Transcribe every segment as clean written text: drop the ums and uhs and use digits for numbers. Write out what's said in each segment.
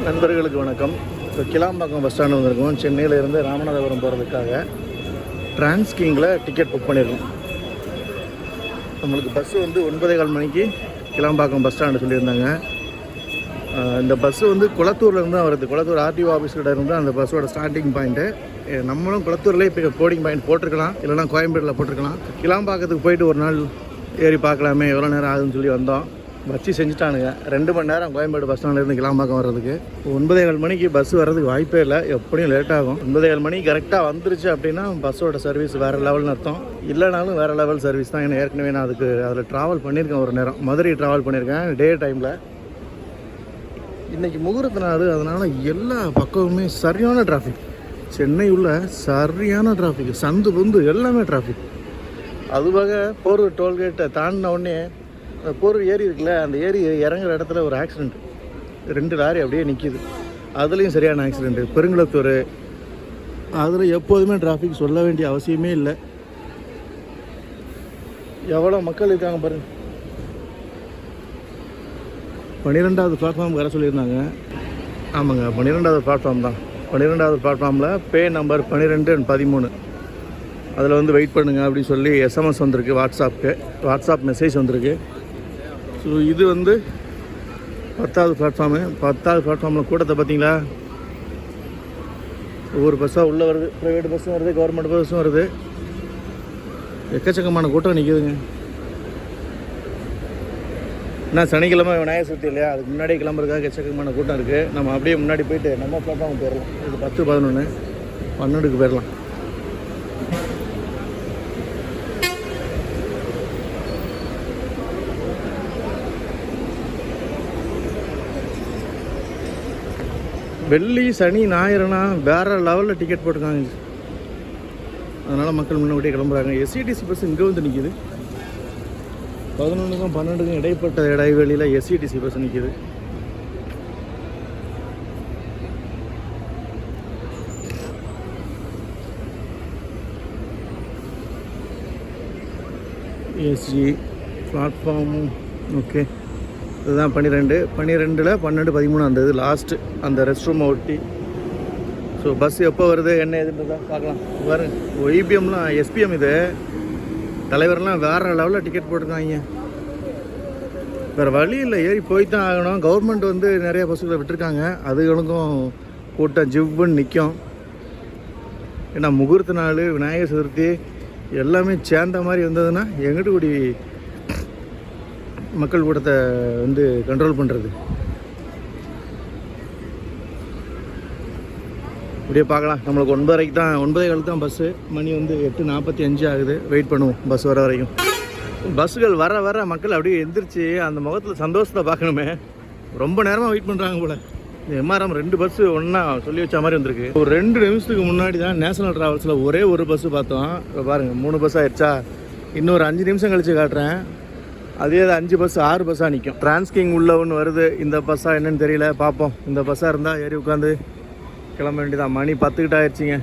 நண்பர்களுக்கு வணக்கம். இப்போ கிளாம்பாக்கம் பஸ் ஸ்டாண்டு வந்திருக்கோம். சென்னையிலேருந்து ராமநாதபுரம் போகிறதுக்காக டிரான்ஸ்கிங்கில் டிக்கெட் புக் பண்ணியிருக்கோம். நம்மளுக்கு பஸ்ஸு வந்து 9:15 மணிக்கு கிளாம்பாக்கம் பஸ் ஸ்டாண்டு சொல்லியிருந்தாங்க. இந்த பஸ்ஸு வந்து குளத்தூர்லேருந்து தான் வருது. குளத்தூர் ஆர்டிஓ ஆஃபீஸ்கிட்ட இருந்து அந்த பஸ்ஸோட ஸ்டார்டிங் பாயிண்ட்டு. நம்மளும் குளத்தூர்லேயே இப்போ போர்டிங் பாயிண்ட் போட்டிருக்கலாம், இல்லைனா கோயம்பேட்டில் போட்டிருக்கலாம். கிளாம்பாக்கத்துக்கு போயிட்டு ஒரு நாள் ஏறி பார்க்கலாமே, எவ்வளோ நேரம் ஆகுதுன்னு சொல்லி வந்தோம். வச்சு செஞ்சுட்டானுங்க. 2 மணி நேரம் கோயம்பேடு பஸ் ஸ்டாண்ட்லேருந்து கிளாம்பாக்கம் வர்றதுக்கு. 9:15 மணிக்கு பஸ் வர்றதுக்கு வாய்ப்பே இல்லை, எப்படியும் லேட் ஆகும். 9:15 மணிக்கு கரெக்டாக வந்துருச்சு அப்படின்னா பஸ்ஸோட சர்வீஸ் வேறு லெவல்னு அர்த்தம். இல்லைனாலும் வேறு லெவல் சர்வீஸ் தான். ஏன்னா ஏற்கனவே நான் அதில் ட்ராவல் பண்ணியிருக்கேன். ஒரு நேரம் மதுரை ட்ராவல் பண்ணியிருக்கேன் டே டைமில். இன்றைக்கி முகூர்த்த நாள், அதனால் எல்லா பக்கமுமே சரியான டிராஃபிக். சென்னை உள்ள சரியான டிராஃபிக், சந்து பொந்து எல்லாமே டிராஃபிக். அதுவாக போரூர் டோல்கேட்டை தாண்டின உடனே அந்த போரூர் ஏரி இருக்குல்ல, அந்த ஏரி இறங்குற இடத்துல ஒரு ஆக்சிடெண்ட். 2 லாரி அப்படியே நிற்கிது. அதுலேயும் சரியான ஆக்சிடெண்ட்டு. பெருங்குளத்தூர் அதில் எப்போதுமே டிராஃபிக் சொல்ல வேண்டிய அவசியமே இல்லை. எவ்வளோ மக்கள் இருக்காங்க பாருங்கள். 12வது பிளாட்ஃபார்ம் வர சொல்லியிருந்தாங்க. ஆமாங்க, 12வது பிளாட்ஃபார்ம் தான். 12வது பிளாட்ஃபார்மில் பே நம்பர் 12 and 13 அதில் வந்து வெயிட் பண்ணுங்கள் அப்படின்னு சொல்லி எஸ்எம்எஸ் வந்திருக்கு. வாட்ஸ்அப் மெசேஜ் வந்திருக்கு. ஸோ இது வந்து 10வது பிளாட்ஃபார்மு. 10வது பிளாட்ஃபார்மில் கூட்டத்தை பார்த்தீங்களா? ஒவ்வொரு பஸ்ஸாக உள்ளே வருது. ப்ரைவேட் பஸ்ஸும் வருது, கவர்மெண்ட் பஸ்ஸும் வருது. எக்கச்சக்கமான கூட்டம் நிற்கிதுங்க. ஏன்னா சனிக்கிழமை விநாயகர் சதுர்த்தி இல்லையா, அதுக்கு முன்னாடியே கிளம்புறதுக்காக எக்கச்சக்கமான கூட்டம் இருக்குது. நம்ம அப்படியே முன்னாடி போயிட்டு நம்ம பிளாட்ஃபார்ம் போயிடலாம். இது 10, 11, 12க்கு போயிடலாம். வெள்ளி, சனி, ஞாயிறுனா வேறு லெவலில் டிக்கெட் போட்டுருக்காங்க. அதனால் மக்கள் முன்னாடியே கிளம்புறாங்க. எஸ்இடிசி பஸ் இங்கே வந்து நிற்கிது. 11க்கும் 12க்கும் இடைப்பட்ட இடைவெளியில் எஸ்இடிசி பஸ் நிற்கிது. SG platform okay. இதுதான் 12, 12, 12, 13 அந்த இது லாஸ்ட்டு அந்த ரெஸ்ட் ரூமை ஒட்டி. ஸோ பஸ் எப்போ வருது என்ன எதுன்றதான் பார்க்கலாம். பாருங்க, ஒய்பிஎம்லாம் எஸ்பிஎம் இது தலைவர்லாம் வேறு லெவலில் டிக்கெட் போட்டிருக்காங்க. வேறு வழி இல்லை, ஏறி போய் தான் ஆகணும். கவர்மெண்ட் வந்து நிறைய பஸ்ஸுகளை விட்டுருக்காங்க. அதுகளுக்கும் கூட்டம் ஜிவ்வுன்னு நிற்கும். ஏன்னா முகூர்த்த நாள், விநாயகர் சதுர்த்தி எல்லாமே சேர்ந்த மாதிரி வந்ததுன்னா எங்கிட்ட கூடி மக்கள் கூட்டத்தை வந்து கண்ட்ரோல் பண்ணுறது. இப்படியே பார்க்கலாம். நம்மளுக்கு 9:30 தான், 9:15 தான் பஸ்ஸு. மணி வந்து 8:45 ஆகுது. வெயிட் பண்ணுவோம் பஸ் வர வரைக்கும். பஸ்ஸுகள் வர வர மக்கள் அப்படியே எந்திரிச்சு அந்த முகத்தில் சந்தோஷத்தை பார்க்கணுமே. ரொம்ப நேரமாக வெயிட் பண்ணுறாங்க போல். எம்ஆர்எம் 2 பஸ்ஸு ஒன்றா சொல்லி வச்ச மாதிரி வந்திருக்கு. ஒரு 2 நிமிஷத்துக்கு முன்னாடி தான் நேஷனல் ட்ராவல்ஸில் ஒரே ஒரு பஸ்ஸு பார்த்தோம். இப்போ பாருங்கள் 3 பஸ் ஆயிடுச்சா. இன்னொரு 5 நிமிஷம் கழித்து காட்டுறேன். அதே 5 பஸ் 6 பஸ்ஸாக நிற்கும். டிரான்ஸ்கிங் உள்ள ஒன்று வருது. இந்த பஸ்ஸாக என்னன்னு தெரியல, பார்ப்போம். இந்த பஸ்ஸாக இருந்தால் ஏறி உட்காந்து கிளம்ப வேண்டியதான். மணி 10 கிட்ட ஆயிடுச்சிங்க.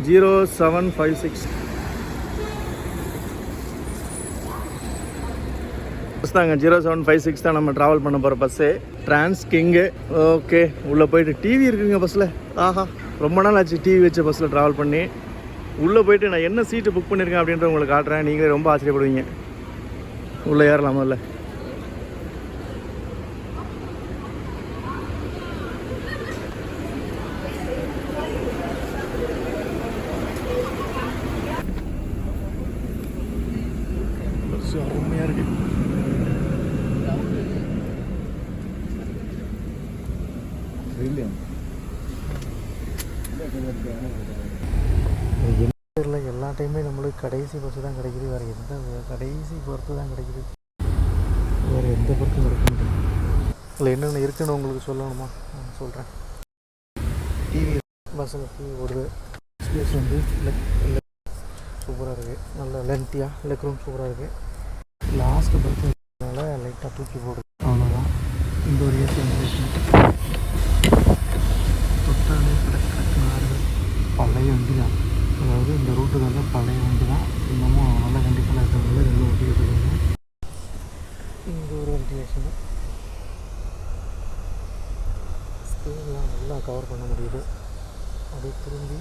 0756 பஸ் தாங்க. 0756 தான் நம்ம ட்ராவல் பண்ண போகிற பஸ்ஸு. டிரான்ஸ்கிங்கு ஓகே. உள்ளே போயிட்டு டிவி இருக்குங்க பஸ்ஸில். ஆஹா, ரொம்ப நாள் ஆச்சு டிவி வச்ச பஸ்ஸில் ட்ராவல் பண்ணி. உள்ளே போயிட்டு நான் என்ன சீட்டு புக் பண்ணியிருக்கேன் அப்படின்ற உங்களுக்கு காட்டுறேன். நீங்களே ரொம்ப ஆச்சரியப்படுவீங்க. உள்ளே ஏறலாமா இல்லை? அருமையாக இருக்கு. எல்லா டைமே நம்மளுக்கு கடைசி பஸ்ஸு தான் கிடைக்குது. வேறு எந்த கடைசி பொறுத்து தான் கிடைக்குது. வேறு எந்த பொறுத்தும் கிடைக்க முடியும். இல்லை என்னென்ன இருக்குன்னு உங்களுக்கு சொல்லணுமா? நான் சொல்கிறேன். டிவி பஸ்ஸில் ஓடுது. ஸ்பேஸ் வந்து சூப்பராக இருக்குது. நல்ல லென்த்தியாக லெக் ரூம் சூப்பராக இருக்குது. லாஸ்ட்டு பஸ்ஸுனால லைட்டாக தூக்கி போடுது, அவ்வளோதான். இந்த ஒரு ஏசி தொட்டாலே பழைய வண்டி தான். அதாவது இந்த ரூட்டுக்கு வந்து பழைய வண்டி தான். இன்னமும் நல்ல கண்டிஷனாக இருக்கிறதுனால 2 ஓட்டிக்கிட்டு இருக்காங்க. இங்கே ஒரு வென்டிலேஷனு. ஸ்க்ரீன்லாம் நல்லா கவர் பண்ண முடியுது. அப்படியே திரும்பி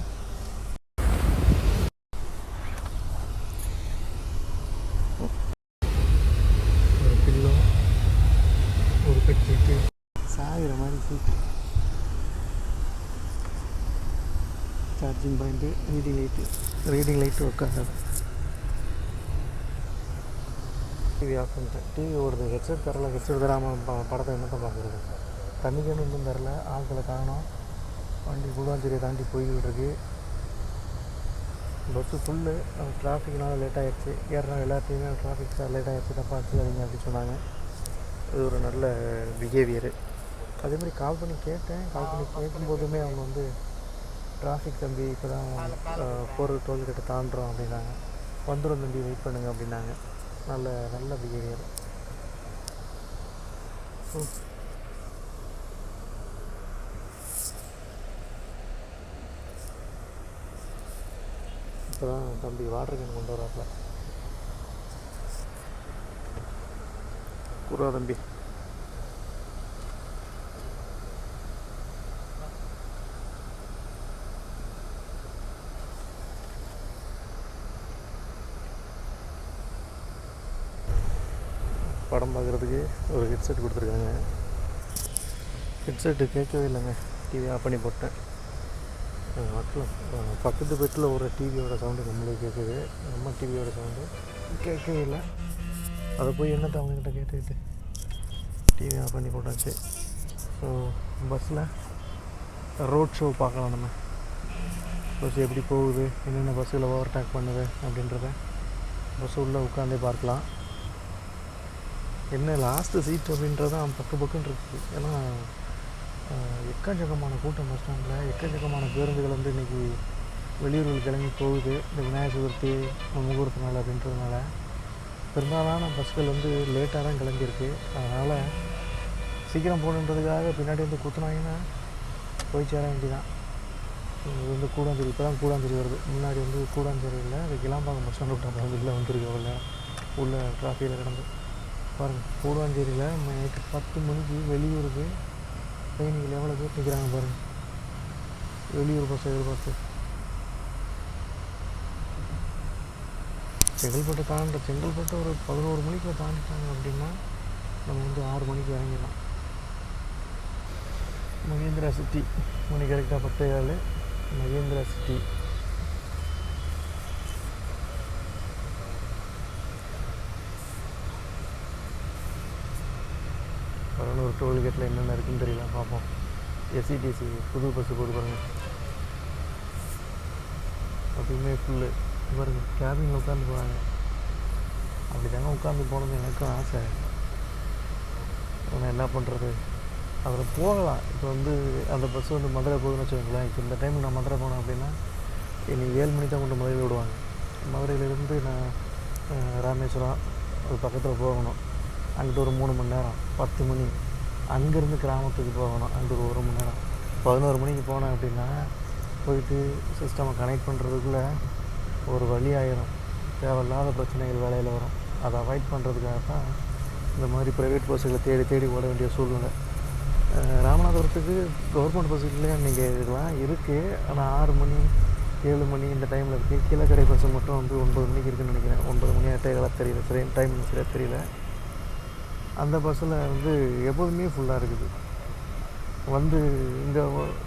ஒரு பில்லோ, ஒரு பெட்ஷீட்டு, சாகிற மாதிரி seat, charging point, reading light work ஆகாது. டிவி ஆஃப் பண்ணிட்டேன். டிவி ஓடுது, ஹெட்செட் தரல. ஹெட்செட் தராமல் படத்தை என்ன தான் பார்க்குறது? தண்ணிக்கேன்னு இன்னும் தரல, ஆட்களை காணோம். வண்டி கூடாஞ்சேரியை தாண்டி போய்கிட்டு இருக்கு. Bus full. டிராஃபிக்னால லேட் ஆகிடுச்சு. ஏறினா எல்லாத்தையுமே டிராஃபிக் சார் லேட் ஆகிடுச்சு, தப்பாக அதிங்க அப்படின்னு சொன்னாங்க. இது ஒரு நல்ல பிஹேவியரு. அதேமாதிரி கால் பண்ணி கேட்கும்போதுமே அவங்க வந்து டிராஃபிக் தம்பி இப்போ தான் போகிற டோல்கேட்டை தாண்டுறோம் அப்படின்னாங்க. வந்துடும் தம்பி, வெயிட் பண்ணுங்கள் அப்படின்னாங்க. நல்ல பிஹேவியர். இப்போ தான் தம்பி வாட்டர் கேன் கொண்டு வராப்ல. குறா தம்பி. படம் பார்க்குறதுக்கு ஒரு ஹெட்செட் கொடுத்துருக்காங்க. ஹெட்செட்டு கேட்கவே இல்லைங்க. டிவி ஆஃப் பண்ணி போட்டேன். மக்கள் பக்கத்து பெட்டில் ஒரு டிவியோட சவுண்டு நம்மளுக்கு கேட்குது. நம்ம டிவியோட சவுண்டு கேட்கவே இல்லை. அதை போய் என்னத்தை அவங்கக்கிட்ட கேட்டுக்கிட்டு டிவி ஆஃப் பண்ணி போட்டாச்சு. ஸோ பஸ்ஸில் ரோட் ஷோ பார்க்கலாம். நம்ம பஸ் எப்படி போகுது, என்னென்ன பஸ்ஸில் ஓவர்டேக் பண்ணுது அப்படின்றத பஸ் உள்ளே உட்காந்தே பார்க்கலாம். என்ன லாஸ்ட்டு சீட் அப்படின்றதான் பக்குன்னு இருக்குது. ஏன்னா எக்கச்சக்கமான கூட்டம் பஸ் ஸ்டாண்டில். எக்கச்சக்கமான பேருந்துகள் வந்து இன்றைக்கி வெளியூர்கள் கிளம்பி போகுது. இந்த விநாயகர் சதுர்த்தி முகூர்த்த நாள் அப்படின்றதுனால பெரும்பாலான பஸ்கள் வந்து லேட்டாக தான் கிளம்பியிருக்கு. அதனால் சீக்கிரம் போகணுன்றதுக்காக பின்னாடி வந்து குத்துனாங்கன்னா போய் சேர வேண்டிதான். இது வந்து கூடாஞ்சேரி, இப்போ தான் கூடாஞ்சேரி வருது. முன்னாடி வந்து கூடாஞ்சேரி இல்லை, அது கிளாம்பாக்கம் பஸ் ஸ்டாண்டு விட்ட பகுதியில் வந்துருக்கு. அவ்வளோ உள்ள டிராஃபிக்கில் கிடந்து பாருங்கள். கூடாஞ்சேரியில் நைட்டு 10 மணிக்கு வெளியூருக்கு பயணிகள் எவ்வளோ பேர் நிற்கிறாங்க பாருங்கள். வெளியூர் பஸ் எதிர்பார்த்து செங்கல்பட்டு ஒரு 11 மணிக்கு தாண்டிட்டாங்க அப்படின்னா நம்ம வந்து 6 மணிக்கு இறங்கிடலாம். மகேந்திரா சிட்டி மணி கரெக்டாக 10:07. மகேந்திரா சிட்டி ஒரு டோல்கேட்டில் என்னென்ன இருக்குதுன்னு தெரியல, பார்ப்போம். எஸ்சிடிசி புது பஸ்ஸு போட்டு பாருங்கள். அப்பயுமே ஃபுல்லு பாருங்கள். கேபினில் உட்காந்து போகிறாங்க. அப்படி தாங்க உட்காந்து போனது எனக்கும் ஆசை. ஆனால் என்ன பண்ணுறது, அதில் போகலாம். இப்போ வந்து அந்த பஸ்ஸு வந்து மதுரை போகுதுன்னு வச்சுக்கோங்களேன். இப்போ இந்த டைமுக்கு நான் மதுரை போனேன் அப்படின்னா இன்னைக்கு 7 மணிக்கு தான் கொண்டு மதுரையில் விடுவாங்க. மதுரையிலேருந்து நான் ராமேஸ்வரம் அது பக்கத்தில் போகணும். அங்கிட்டு ஒரு 3 மணி நேரம், 10 மணி. அங்கேருந்து கிராமத்துக்கு போகணும், அங்கே ஒரு 1 மணி நேரம். 11 மணிக்கு போனேன் அப்படின்னா போயிட்டு சிஸ்டமை கனெக்ட் பண்ணுறதுக்குள்ளே ஒரு வழி ஆயிரும். தேவையில்லாத பிரச்சனைகள் வேலையில் வரும். அதை அவாய்ட் பண்ணுறதுக்காக தான் இந்த மாதிரி ப்ரைவேட் பஸ்ஸுகளை தேடி ஓட வேண்டிய சூழ்நிலை. ராமநாதபுரத்துக்கு கவர்மெண்ட் பஸ்ஸுகளே நீங்கள் இதெல்லாம் இருக்குது. ஆனால் 6 மணி 7 மணி இந்த டைமில் இருக்குது. கீழக்கரை பஸ்ஸு மட்டும் வந்து 9 மணிக்கு இருக்குதுன்னு நினைக்கிறேன். 9 மணி 8:15 தெரியல, சரி டைம் சரியாக தெரியல. அந்த பஸ்ஸில் வந்து எப்போதுமே ஃபுல்லாக இருக்குது. வந்து இங்கே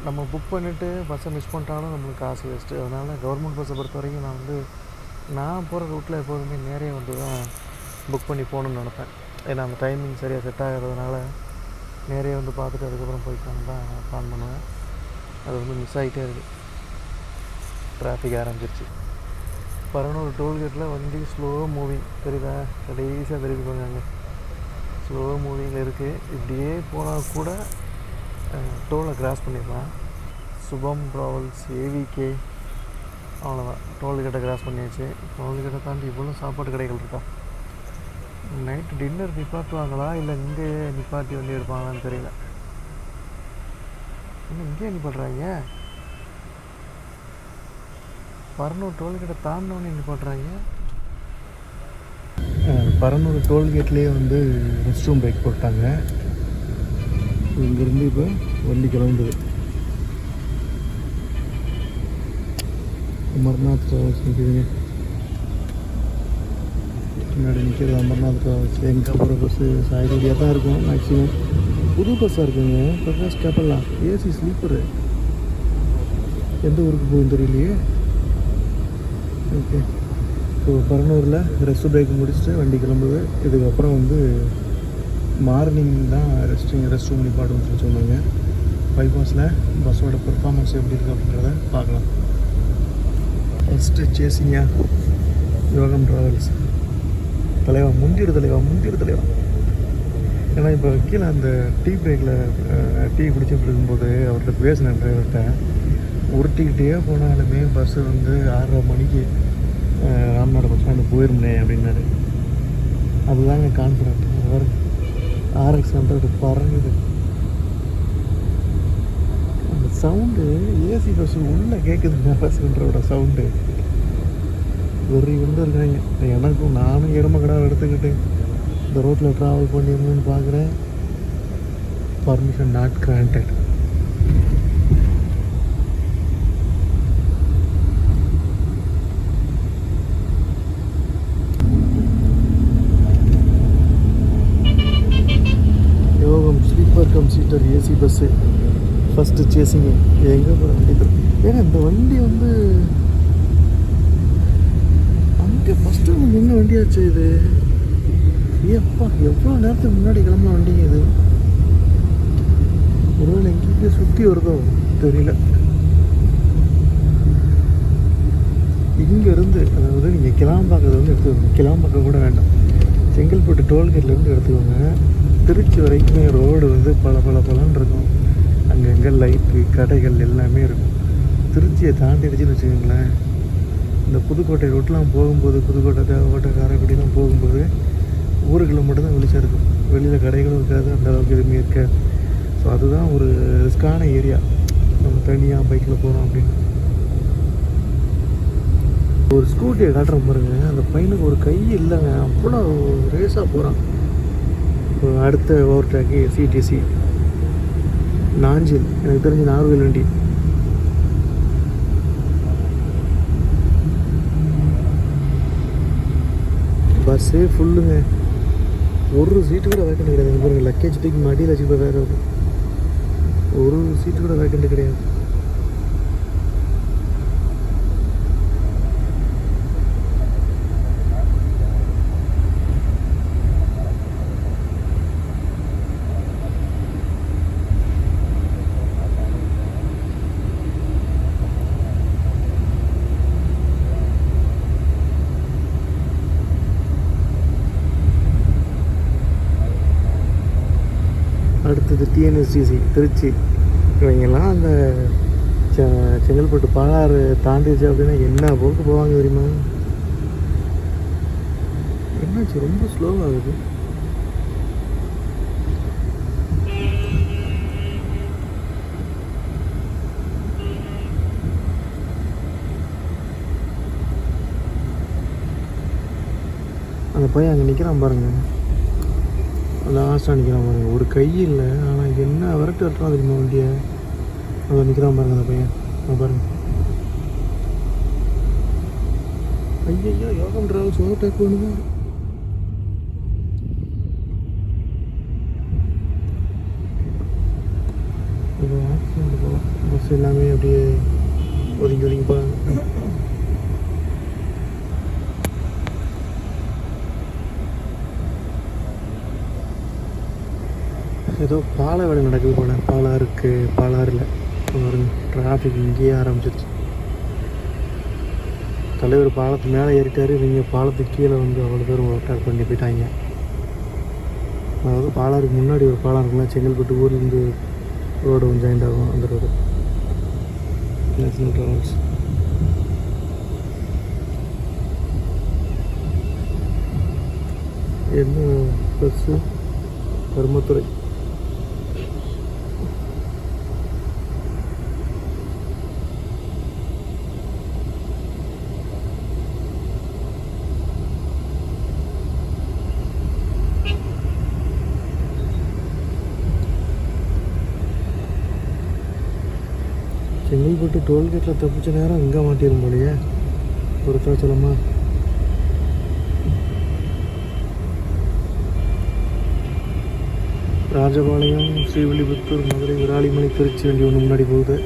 நம்ம புக் பண்ணிவிட்டு பஸ்ஸை மிஸ் பண்ணிட்டாலும் நம்மளுக்கு காசு வேஸ்ட்டு. அதனால் கவர்மெண்ட் பஸ்ஸை பொறுத்த வரைக்கும் நான் போகிற ரூட்டில் எப்போதுமே நேரே வந்து தான் புக் பண்ணி போகணுன்னு நினப்பேன். ஏன்னா அந்த டைமிங் சரியாக செட் ஆகிறதுனால நேரே வந்து பார்த்துட்டு அதுக்கப்புறம் போய்க்கலான்னு தான் நான் பிளான் பண்ணுவேன். அது வந்து மிஸ் ஆகிட்டே இருக்குது. டிராஃபிக் ஆரம்பிச்சிருச்சு. பரனூர் டோல்கேட்டில் வண்டி ஸ்லோ மூவிங் தெரியுதா? கடைசியாக தெரியுது பாருங்க. அங்கே ஸ்லோ மூவிங்கில் இருக்குது. இப்படியே போனால் கூட டோலை கிராஸ் பண்ணிடலாம். சுபம் ட்ராவல்ஸ், ஏவிகே, அவ்வளோதான். டோல்கேட்டை கிராஸ் பண்ணியாச்சு. டோல்கேட்டை தாண்டி இவ்வளோ சாப்பாடு கடைகள் இருக்கா? நைட்டு டின்னர் நிப்பாட்டுவாங்களா இல்லை இங்கே நிப்பாட்டி வண்டி எடுப்பாங்களான்னு தெரியல. இன்னும் இங்கேயே நிப்பாட்டுறாங்க. பரனூர் டோல்கேட்டை தாண்டினோடனே நிப்பாட்டுறாங்க. பரனூர் டோல்கேட்லேயே வந்து ரெஸ்ட் ரூம் பிரேக் போட்டாங்க. இங்கேருந்து இப்போ வண்டி கிளம்புது. அமர்நாத் ட்ராவல்ஸ் நிற்கிதுங்க. முன்னாடி நிற்கிறது அமர்நாத் ட்ராவல்ஸ். எங்கே போகிற பஸ்ஸு சாயல்குடியாக தான் இருக்கும் மேக்ஸிமம். புது பஸ்ஸாக இருக்குங்க. பிரகாஷ் கேப்பலாம் ஏசி ஸ்லீப்பரு. எந்த ஊருக்கு போகும் தெரியலையே. ஓகே, இப்போ பரனூரில் ரெஸ்ட் பிரேக் முடிச்சுட்டு வண்டி கிளம்புது. இதுக்கப்புறம் வந்து மார்னிங் தான் ரெஸ்ட் ரூம் நிப்பாட்டுன்னு சொல்லி சொன்னாங்க. பைபாஸில் பஸ்ஸோட பெர்ஃபார்மன்ஸ் எப்படி இருக்குது அப்படின்றத பார்க்கலாம். ஃபஸ்ட்டு சேசிங்கா யோகம் ட்ராவல்ஸ். தலைவா முந்திடு தலைவா. ஏன்னா இப்போ கீழே அந்த டீ பிரேக்கில் டீ குடிச்சிட்டு இருக்கும்போது அவர்கிட்ட பேசினேன் டிரைவர்கிட்ட. உருட்டிக்கிட்டே போனாலுமே பஸ்ஸு வந்து 6:30 மணிக்கு ராம்நாடு பஸ் ஸ்டாண்டு போயிருந்தேன் அப்படின்னாரு. அதுதாங்க கான்ஃபிடென்ட். அவர் RX-100 பறங்குது. அந்த சவுண்டு ஏசி பஸ்ஸு உள்ளே கேட்குதுங்க. RX-100 சவுண்டு வெறி வந்து இருக்காங்க. எனக்கும் நானும் எருமக்கடாவை எடுத்துக்கிட்டு இந்த ரோட்டில் ட்ராவல் பண்ணிடணும்னு பார்க்குறேன். Permission not granted. யோகம் sleeper cum seater AC bus first சேசிங்க. எங்கே போகிற வண்டி ஏன்னா இந்த வண்டி வந்து அங்கே ஃபஸ்ட்டு என்ன வண்டியாச்சு இது? ஏப்பா எவ்வளோ நேரத்துக்கு முன்னாடி கிளம்புன வண்டிங்க இது. ஒருவேளை எங்கேயுமே சுற்றி வருதோ தெரியல. இங்கேருந்து அதாவது நீங்கள் கிளாம்பாக்கத்தை வந்து எடுத்துக்கோங்க. கிளாம்பாக்கம் கூட வேண்டாம், செங்கல்பட்டு டோல்கேட்லேருந்து எடுத்துக்கோங்க. திருச்சி வரைக்குமே ரோடு வந்து பலன்னு இருக்கும். அங்கங்கே லைட்டு கடைகள் எல்லாமே இருக்கும். திருச்சியை தாண்டிடுச்சுன்னு வச்சுக்கோங்களேன். இந்த புதுக்கோட்டை ரோட்டெலாம் போகும்போது, புதுக்கோட்டை தேவக்கோட்டை காரைக்குடிலாம் போகும்போது ஊருக்குள்ள மட்டும்தான் வெளிச்சம் இருக்கும். வெளியில் கடைகளும் இருக்காது, அந்தளவுக்கு எதுவுமே இருக்காது. ஸோ அதுதான் ஒரு ரிஸ்கான ஏரியா நம்ம தனியாக பைக்கில் போகிறோம் அப்படின்னு. ஒரு ஸ்கூட்டியை காட்டுறோம் பாருங்க. அந்த பையனுக்கு ஒரு கை இல்லைங்க, அவ்வளோ ரேஸாக போகிறான். இப்போ அடுத்த ஓவர் ட்ராக்கு சிடிசி நாஞ்சில். எனக்கு தெரிஞ்சு நார்வேல் வண்டி. பஸ்ஸே ஃபுல்லுங்க. ஒரு சீட்டு கூட வேக்கண்ட் கிடையாது. பாருங்க, லக்கேஜ் தூக்கி மடியில் வச்சுக்கிட்ட வேறு ஒரு சீட்டு கூட வேக்கண்ட் கிடையாது. அடுத்தது டிஎன்எஸ்டிசி திருச்சி. இவங்கெல்லாம் அந்த செங்கல்பட்டு பாலாறு தாண்டிடுச்சு அப்படின்னா என்ன போக்கு போவாங்க தெரியுமா? என்னாச்சு ரொம்ப ஸ்லோவாகுது. அந்த பையன் அங்கே நிற்கிறான் பாருங்க, லாஸ்ட்டாக நிற்கிறான் பாருங்க. ஒரு கை இல்லை, ஆனால் என்ன விரட்டு விரட்டுறான் தெரியுமா வண்டியை. அதை நிற்கிறான் பாருங்க அந்த பையன். பாருங்க, ஐயோ யோகம் ட்ராவல்ஸ் ஓவர்டேக் பண்ணுங்க. இப்போ ஆக்சிடென்ட் போகலாம். பஸ் எல்லாமே அப்படியே ஒதுங்கி போகிறாங்க. ஏதோ பாலை வேலை நடக்குது போல். பாலாறில் பாருங்க, டிராஃபிக் இங்கேயே ஆரம்பிச்சிருச்சு. தலைவர் பாலத்து மேலே ஏறிட்டார். இவங்க பாலத்துக்கு கீழே வந்து அவ்வளோ பேர் அட்டாக் பண்ணி போயிட்டாங்க. அதாவது பாலாருக்கு முன்னாடி ஒரு பாலம் இருக்குல்ல, செங்கல்பட்டு ஊர்லேருந்து ரோடு வந்து ஜாயிண்ட் ஆகும். அந்த ரோடு நேஷனல் ட்ராவல்ஸ். என்ன பஸ்ஸு? கருமத்துறை. செங்கல்பட்டு டோல்கேட்டில் தப்பிச்ச நேரம் இங்கே மாட்டிடும் போலையே விருத்தாச்சலமா. ராஜபாளையம், ஸ்ரீவில்லிபுத்தூர், மதுரை, விராலிமலை, திருச்சி வண்டி ஒன்று முன்னாடி போகுது.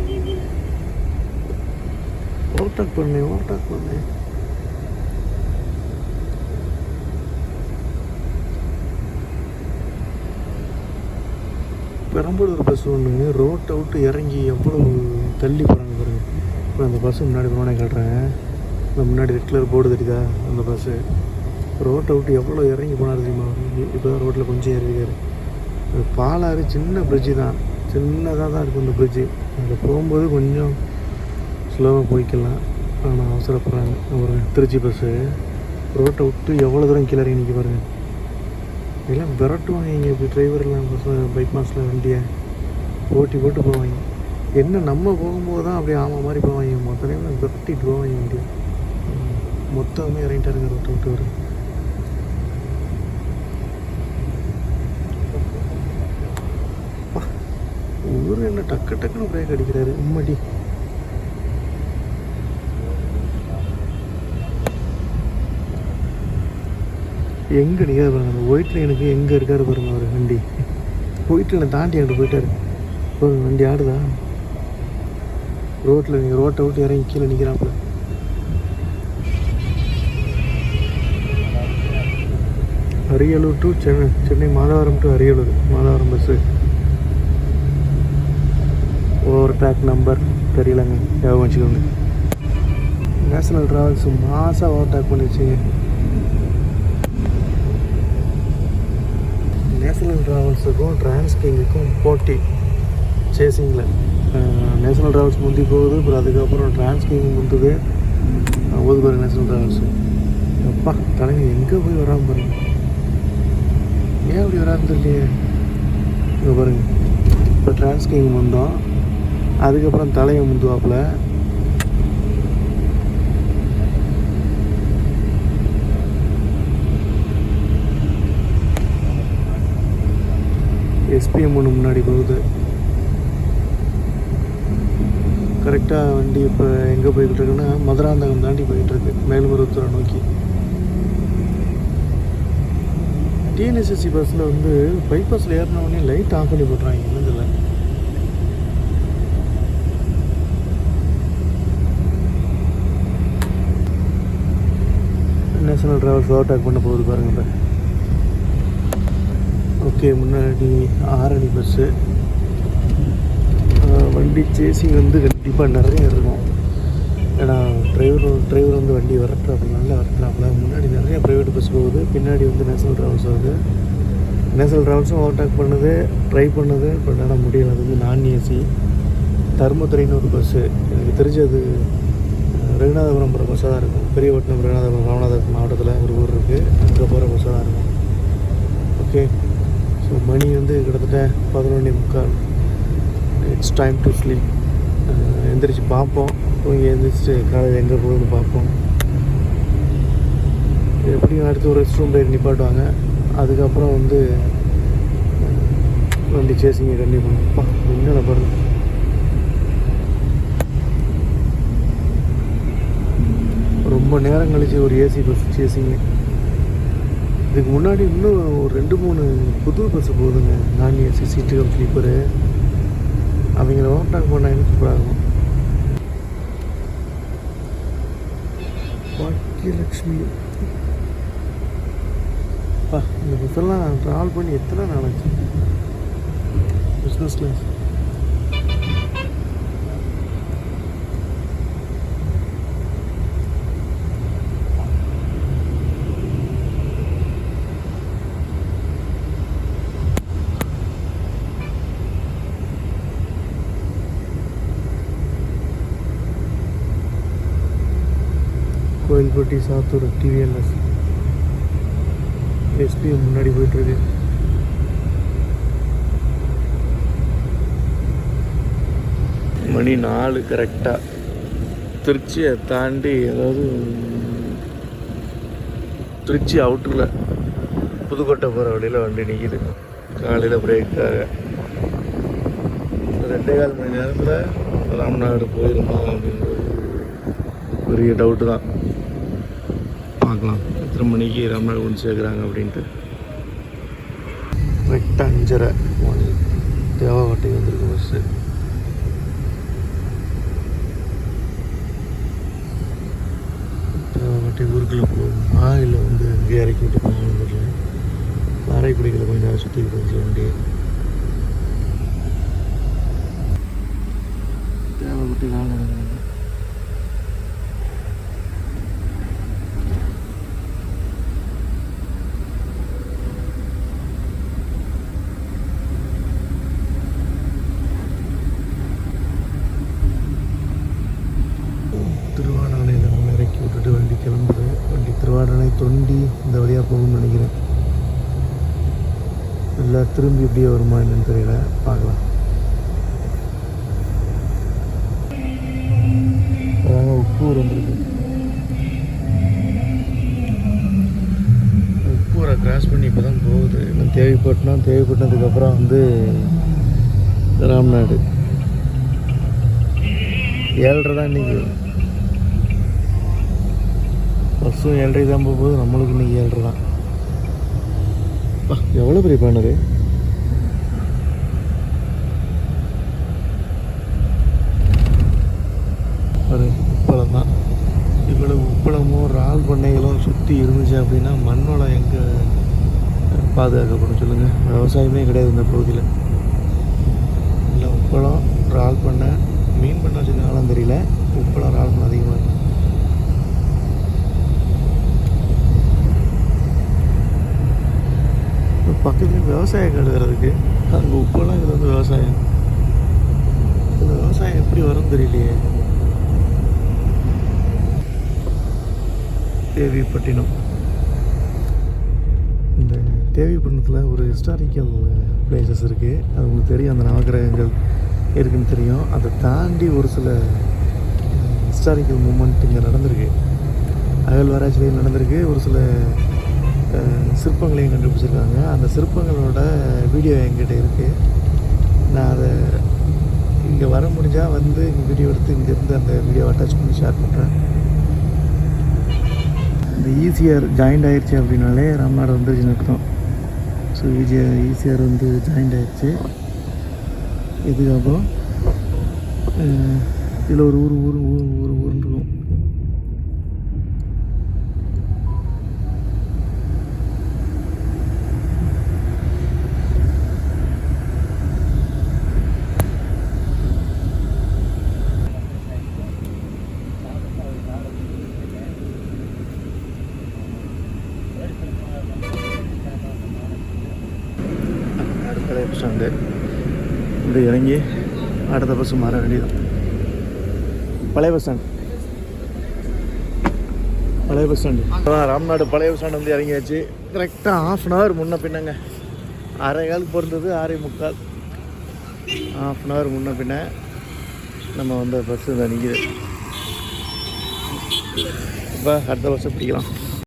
ஓவர்டேக் பண்ணேன். பெரம்பலூர் பஸ் ஒன்று ரோட்டை விட்டு இறங்கி எவ்வளோ தள்ளி போகிறாங்க பாருங்க. இப்போ அந்த பஸ்ஸு முன்னாடி போனே காட்டுறேன். இந்த முன்னாடி ரெட் கலர் போர்டு தெரியுதா அந்த பஸ்ஸு. ரோட்டை விட்டு எவ்வளோ இறங்கி போனார் தெரியுமா. இப்போ தான் ரோட்டில் கொஞ்சம் ஏறிக்காரு. பாலாறு சின்ன பிரிட்ஜு தான், சின்னதாக தான் இருக்கும் இந்த பிரிட்ஜு. அங்கே போகும்போது கொஞ்சம் ஸ்லோவாக போய்க்கலாம், ஆனால் அவசரப்படுறாங்க. ஒரு திருச்சி பஸ்ஸு ரோட்டை விட்டு எவ்வளோ தூரம் கீழே இறங்கி நிற்க பாருங்கள். எல்லாம் விரட்டுவாங்க இங்கே. இப்படி டிரைவர்லாம் பஸ் பைக் மாஸில் வண்டியை போட்டு போவாங்க. என்ன நம்ம போகும்போது தான் அப்படியே ஆமாம் மாதிரி போவாங்க. மொத்த நேரம் விரட்டிட்டு போவாங்க வண்டியை. மொத்தமே இறங்கிட்டாருங்க ரோட்டை விட்டு வரும். ஊர் என்ன டக்குன்னு பிரேக் அடிக்கிறாரு உம்மடி. எங்கே நிற்காது பாருங்க. அந்த ஒயிட் லைனுக்கு எங்கே இருக்காரு பாருங்க அவர் வண்டி. ஒயிட் லைனை தாண்டி அங்கிட்டு போயிட்டாரு பாருங்க. வண்டி ஆடுதா ரோட்டில். நீங்கள் ரோட்டை விட்டு இறங்கி கீழே நிற்கிறாப்புல. Ariyalur to Chennai Madhavaram to Ariyalur Madhavaram bus. Overtake number தெரியலங்க, ஞாபகம் வச்சுக்கோங்க. நேஷனல் ட்ராவல்ஸ் மாதம் ஓவர்டேக் பண்ணிடுச்சிங்க. நேஷனல் ட்ராவல்ஸுக்கும் டிரான்ஸ்கிங்குக்கும் போட்டி சேசிங்கில். நேஷனல் ட்ராவல்ஸ் முந்தி போகுது, அப்புறம் அதுக்கப்புறம் டிரான்ஸ்கிங் முந்துது. போகுது பாருங்க நேஷனல் ட்ராவல்ஸு. அப்பா தலைங்க எங்கே போய் வராமல் பாருங்க. ஏன் அப்படி வராதுன்னு தெரியலையே. இங்கே பாருங்கள், இப்போ டிரான்ஸ்கிங் முந்தோம், அதுக்கப்புறம் தலையை முந்துவாப்பில். எஸ்பிஎம் ஒன்று முன்னாடி போகுது. கரெக்டாக வண்டி இப்போ எங்கே போய்கிட்டு இருக்குன்னா மதுராந்தகம் தாண்டி போயிட்டுருக்கு, மேல்மருவத்தூரை நோக்கி. டிஎன்எஸ்எஸ்சி பஸ்ஸில் வந்து பைபாஸில் ஏறினவுடனே லைட் ஆஃப் பண்ணி போட்டுறாங்க. என்னதில்ல நேஷனல் ட்ராவல்ஸ் ஓவர்டேக் பண்ண போகுது பாருங்க இப்போ. ஓகே, முன்னாடி ஆரணி பஸ்ஸு. வண்டி சேசிங் வந்து கண்டிப்பாக நிறைய இருக்கும். ஏன்னா டிரைவர் வந்து வண்டி விரட்டுறாப்புல, நல்லா விரட்டுறாப்புல. முன்னாடி நிறைய ப்ரைவேட் பஸ் போகுது, பின்னாடி வந்து நேஷனல் ட்ராவல்ஸ் வருது. நேஷனல் ட்ராவல்ஸும் ஓவர்டேக் பண்ணுது, ட்ரை பண்ணுது, பட் ஆனால் முடியலை. அது வந்து நான் ஏசி. தர்மதுரைன்னு ஒரு பஸ்ஸு, எனக்கு தெரிஞ்சது ரகுநாதபுரம் போகிற பஸ்ஸாக தான் இருக்கும். பெரியபட்டினம் ரகுநாதபுரம் ராமநாதபுரம் மாவட்டத்தில் ஒரு ஊர் இருக்குது, அங்கே போகிற பஸ்ஸாக தான் இருக்கும். ஓகே, ஸோ மணி வந்து கிட்டத்தட்ட 11:45. It's time to sleep. எந்திரிச்சு பார்ப்போம், தூங்கி எழுந்திரிச்சு காலையில் எங்கே போகுதுன்னு பார்ப்போம். எப்படியும் அடுத்து ஒரு ரெஸ்ட் ரூம் பிரேக் நிப்பாட்டுவாங்க. அதுக்கப்புறம் வந்து வண்டி சேசிங்க கண்டிப்பாக பண்ணுப்பா. என்னென்ன பாருங்க, ரொம்ப நேரம் கழிச்சு ஒரு ஏசி பஸ் சேசிங்க. இதுக்கு முன்னாடி இன்னும் ஒரு 2-3 புது பஸ்ஸு போகுதுங்க, நான் ஏசி சீட்டு ஸ்லீப்பரு. அவங்கள ஓவர்டேக் பண்ண எனக்கு சூப்பராக இருக்கும். பாக்கியலக்ஷ்மி பா, இந்த பஸ்ஸெல்லாம் ட்ராவல் பண்ணி எத்தனை நாளாச்சு. Business class. Kovilpatti Sattur TVLS SPM முன்னாடி போயிட்டுருக்கு. மணி 4 கரெக்டாக. திருச்சியை தாண்டி, அதாவது திருச்சி அவுட்டரில் புதுக்கோட்டை போகிற வழியில் வண்டி நிற்கிது காலையில் பிரேக்காக. ஒரு 2.25 மணி நேரத்தில் ராம்நாடு போயிருந்தோம் அப்படின்றது பெரிய டவுட்டு தான். பார்க்கலாம் எத்தனை மணிக்கு ராம்நாடு கொண்டு சேர்க்குறாங்க அப்படின்ட்டு. கரெக்டாக 5:30 தேவாவட்டை வந்திருக்கு பஸ்ஸு. தேவாவட்டை ஊருக்குள்ளே போகுமா இல்லை வந்து இங்கே இறக்கி விட்டு போகணும். காரைக்குடிகளை கொஞ்சம் நேரம் சுற்றி போச்சு வண்டி. தேவைப்பட்டு காலம் திருவாடானையில் நம்ம இறக்கி விட்டுட்டு வண்டி கிளம்புது. வண்டி திருவாடானை தொண்டி இந்த வழியாக போகும்னு நினைக்கிறேன். இல்லை திரும்பி இப்படியே வருமா என்னன்னு தெரியல, பார்க்கலாம். அதாங்க உப்பூர் வந்துருக்கு. உப்பூரை கிராஸ் பண்ணி இப்போ தான் போகுது. இன்னும் தேவைப்பட்டினதுக்கப்புறம் வந்து ராம்நாடு 7:30 தான் இன்றைக்கி. பஸ்ஸும் 7:30 தான் போகுது. நம்மளுக்கு இன்றைக்கி 7:30 தான். எவ்வளோ பெரிய பேனரு. ஒரு உப்பளம் தான். இவ்வளவு உப்பளமும் இறால் பண்ணைகளும் சுற்றி இருந்துச்சு அப்படின்னா மண்ணோட எங்கே பாதுகாக்கப்படும் சொல்லுங்கள்? விவசாயமே கிடையாது இந்த பகுதியில். இல்லை உப்பளம், இறால் பண்ணை, மீன் பண்ணை வச்சுருந்தாலும் தெரியல. உப்பளம், இறால் பண்ணை அதிகமாக இருக்கும். பக்கத்துலேயும் விவசாய காடு இருக்கிறதுக்கு அங்கே உப்பெல்லாம் இது வந்து விவசாயம். இந்த விவசாயம் எப்படி வரும்னு தெரியலையே. தேவிப்பட்டினம். இந்த தேவிப்பட்டினத்தில் ஒரு ஹிஸ்டாரிக்கல் பிளேசஸ் இருக்குது. அது உங்களுக்கு தெரியும். அந்த நவகிரகங்கள் இருக்குதுன்னு தெரியும். அதை தாண்டி ஒரு சில ஹிஸ்டாரிக்கல் மூமெண்ட் இங்கே நடந்திருக்கு. அகழ்வாராய்ச்சியில் நடந்திருக்கு. ஒரு சில சிற்பங்களையும் கண்டுபிடிச்சிருக்காங்க. அந்த சிற்பங்களோட வீடியோ என்கிட்ட இருக்குது. நான் அதை இங்கே வர முடிஞ்சால் வந்து இங்கே வீடியோ எடுத்து இங்கேருந்து அந்த வீடியோவை அட்டாச் பண்ணி ஷேர் பண்ணுறேன். இந்த ஈசிஆர் ஜாயிண்ட் ஆகிடுச்சு அப்படின்னாலே ராம்நாடு வந்துருச்சுன்னு அர்த்தம். ஸோ ஈசிஆர் வந்து ஜாயிண்ட் ஆகிடுச்சு. இதுக்கப்புறம் இதில் ஒரு ஊருன்னு இருக்கும். பழைய பஸ் ஸ்டாண்டு. இப்படி இறங்கி அடுத்த பஸ்ஸு மாற வேண்டியது. பழைய பஸ் ஸ்டாண்டு ராம்நாடு பழைய பஸ் ஸ்டாண்டு வந்து இறங்கியாச்சு. கரெக்டாக 1/2 hour முன்ன பின்னங்க. 6:15 பிறந்தது 6:45. 1/2 hour முன்ன பின்ன நம்ம வந்த பஸ்ஸு இதை நிற்கிது. இப்போ அடுத்த பஸ்ஸை பிடிக்கலாம்.